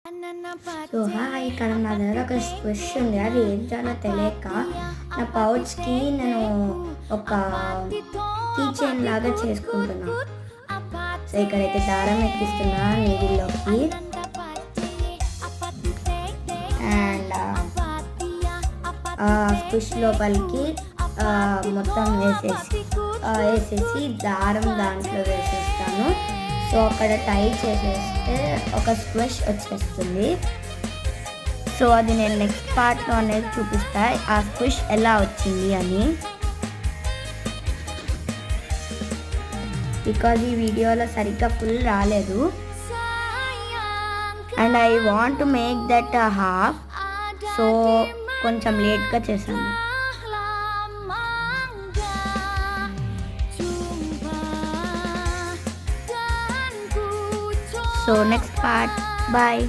So hi, ఇక్కడ నా దగ్గర ఒక స్క్విష్ ఉంది. అది ఏం చేయాలో తెలియక నా పౌచ్కి నేను ఒక కీ చైన్ లాగా చేసుకుంటున్నాను. సో ఇక్కడైతే దారం ఎక్కిస్తున్నా నీడిల్లోకి అండ్ స్క్విష్ లోపలికి మొత్తం వేసేసి దారం దాంట్లో వేసేస్తాను. సో అక్కడ టై చేసేస్తే ఒక స్క్విష్ వచ్చేస్తుంది. సో అది నేను నెక్స్ట్ పార్ట్లో అనేది చూపిస్తా ఆ స్క్విష్ ఎలా వచ్చింది అని. బికాజ్ ఈ వీడియోలో సరిగ్గా ఫుల్ రాలేదు and I want to make that half. So కొంచెం లేట్గా చేశాను. So next part, bye.